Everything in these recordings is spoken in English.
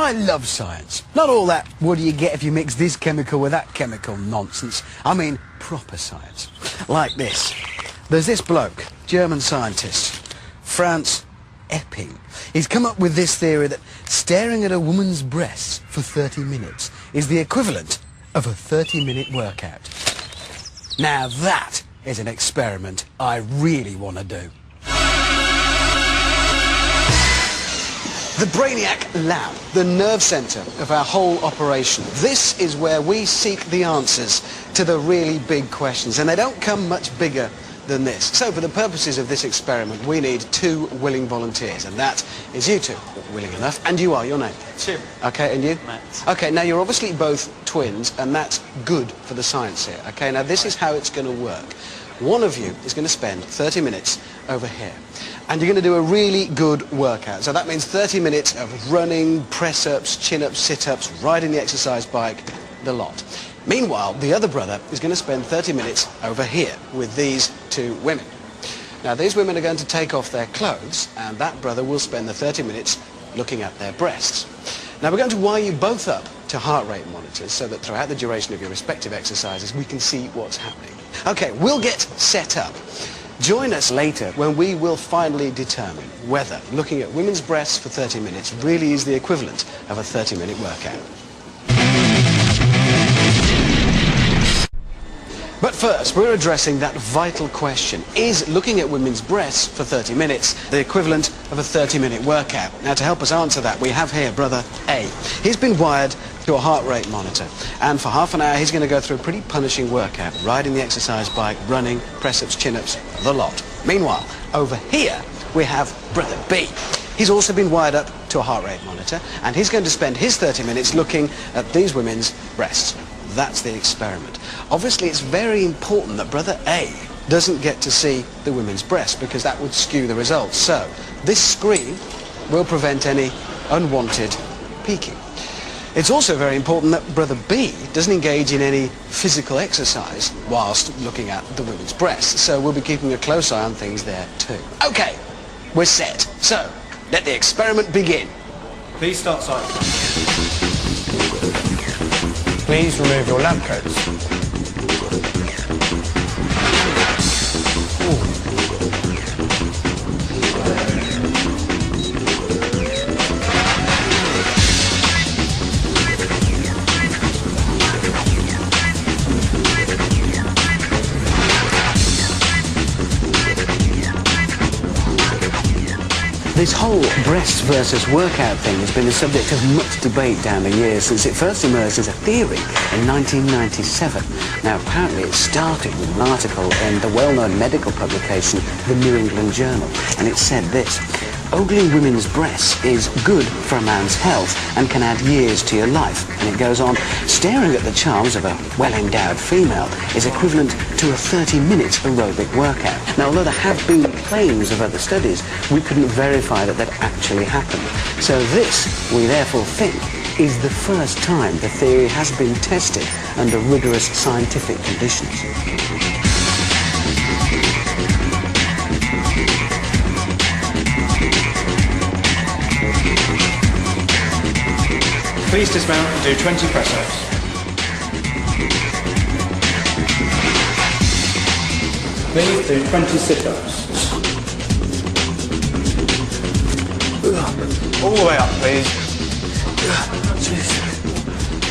I love science. Not all that, what do you get if you mix this chemical with that chemical nonsense. I mean, proper science. Like this. There's this bloke, German scientist, Franz Epping. He's come up with this theory that staring at a woman's breasts for 30 minutes is the equivalent of a 30-minute workout. Now that is an experiment I really want to do. The Brainiac Lab, the nerve centre of our whole operation. This is where we seek the answers to the really big questions, and they don't come much bigger than this. So for the purposes of this experiment, we need 2 willing volunteers, and that is you two, willing enough, and you are, your name? Tim. Okay, and you? Matt. Okay, now you're obviously both twins, and that's good for the science here. Okay, now this is how it's going to work. One of you is going to spend 30 minutes over here, and you're going to do a really good workout. So that means 30 minutes of running, press-ups, chin-ups, sit-ups, riding the exercise bike, the lot. Meanwhile, the other brother is going to spend 30 minutes over here with these 2 women. Now, these women are going to take off their clothes, and that brother will spend the 30 minutes looking at their breasts. Now, we're going to wire you both up to heart rate monitors so that throughout the duration of your respective exercises, we can see what's happening. Okay, we'll get set up. Join us later when we will finally determine whether looking at women's breasts for 30 minutes really is the equivalent of a 30-minute workout. But first, we're addressing that vital question. Is looking at women's breasts for 30 minutes the equivalent of a 30-minute workout? Now, to help us answer that, we have here brother A. He's been wired to a heart rate monitor, and for half an hour he's going to go through a pretty punishing workout, riding the exercise bike, running, press-ups, chin-ups, the lot. Meanwhile, over here we have brother B. He's also been wired up to a heart rate monitor, and he's going to spend his 30 minutes looking at these women's breasts. That's the experiment. Obviously, it's very important that brother A doesn't get to see the women's breasts, because that would skew the results. So, this screen will prevent any unwanted peeking. It's also very important that brother B doesn't engage in any physical exercise whilst looking at the women's breasts. So we'll be keeping a close eye on things there too. Okay, we're set. So, let the experiment begin. Please start cycling. Please remove your lab coats. This whole breast versus workout thing has been the subject of much debate down the years since it first emerged as a theory in 1997. Now, apparently it started with an article in the well-known medical publication, the New England Journal, and it said this: ogling women's breasts is good for a man's health and can add years to your life. And it goes on, staring at the charms of a well-endowed female is equivalent to a 30-minute aerobic workout. Now, although there have been claims of other studies, we couldn't verify that that actually happened. So this, we therefore think, is the first time the theory has been tested under rigorous scientific conditions. Please dismount and do 20 press-ups. Please do 20 sit-ups. All the way up, please.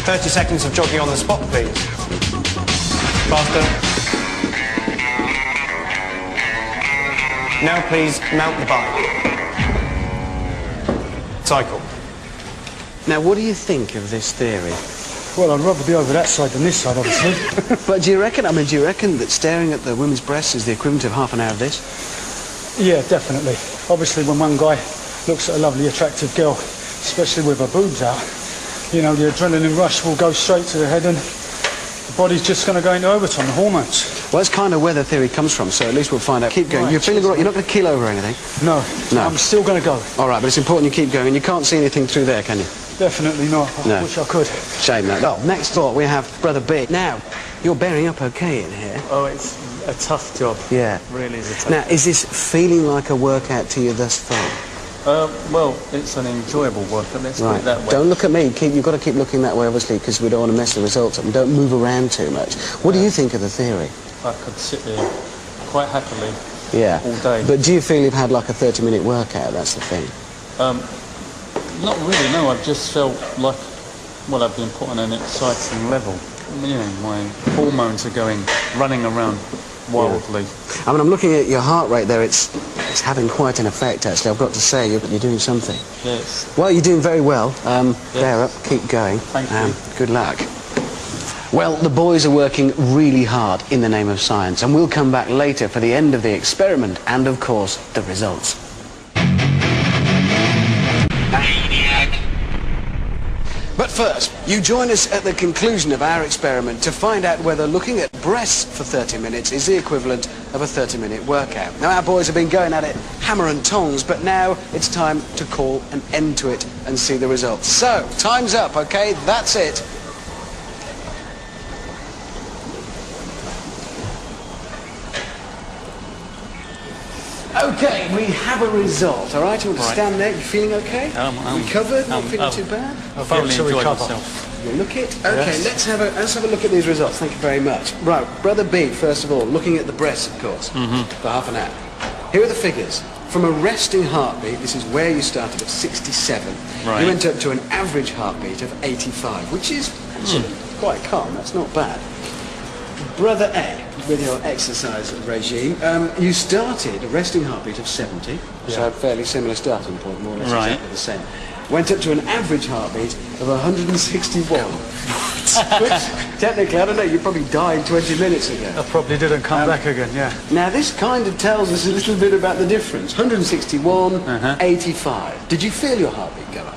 30 seconds of jogging on the spot, please. Faster. Now please mount the bike. Cycle. Now, what do you think of this theory? Well, I'd rather be over that side than this side, obviously. But do you reckon that staring at the women's breasts is the equivalent of half an hour of this? Yeah, definitely. Obviously, when one guy looks at a lovely, attractive girl, especially with her boobs out, you know, the adrenaline rush will go straight to the head and the body's just going to go into overtime, the hormones. Well, that's kind of where the theory comes from, so at least we'll find out. Keep going. Right, You're feeling all right? You're not going to keel over or anything? No. No. I'm still going to go. All right, but it's important you keep going. You can't see anything through there, can you? Definitely not. I wish I could. Shame that. Well, next thought, we have brother B. Now, you're bearing up okay in here. Oh, it's a tough job. Yeah. Really is a tough Now, is this feeling like a workout to you thus far? Well, it's an enjoyable workout, let's put it that way. Don't look at me. You've got to keep looking that way, obviously, because we don't want to mess the results up. And don't move around too much. What do you think of the theory? I could sit there quite happily all day. But do you feel you've had like a 30-minute workout? That's the thing. Not really, no. I've just felt like, well, I've been put on an exciting level. You know, my hormones are running around wildly. I mean, I'm looking at your heart rate there. It's having quite an effect, actually. I've got to say, you're doing something. Yes. Well, you're doing very well. Bear up, keep going. Thank you. Good luck. Well, the boys are working really hard in the name of science, and we'll come back later for the end of the experiment and, of course, the results. But first, you join us at the conclusion of our experiment to find out whether looking at breasts for 30 minutes is the equivalent of a 30-minute workout. Now, our boys have been going at it hammer and tongs, but now it's time to call an end to it and see the results. So, time's up, okay? That's it. Okay, we have a result, all right? You want to stand there? You feeling okay? Recovered? Not feeling too bad? I've thoroughly enjoyed myself. You look it? Okay, let's have a look at these results. Thank you very much. Right, Brother B, first of all, looking at the breasts, of course, for half an hour. Here are the figures. From a resting heartbeat, this is where you started at 67. Right. You went up to an average heartbeat of 85, which is actually quite calm. That's not bad. Brother A, with your exercise regime, you started a resting heartbeat of 70, so a fairly similar starting point, more or less exactly the same. Went up to an average heartbeat of 161. Which, technically, I don't know, you probably died 20 minutes ago. I probably didn't come back again, yeah. Now, this kind of tells us a little bit about the difference. 161, 85. Did you feel your heartbeat go up?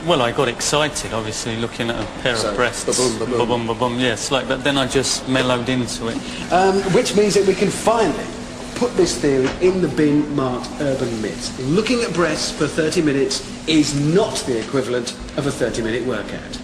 Well, I got excited, obviously, looking at a pair of breasts. Ba-boom, ba-boom. Ba-boom, ba-boom, yes, like that. Then I just mellowed into it. Which means that we can finally put this theory in the bin marked urban myth. Looking at breasts for 30 minutes is not the equivalent of a 30-minute workout.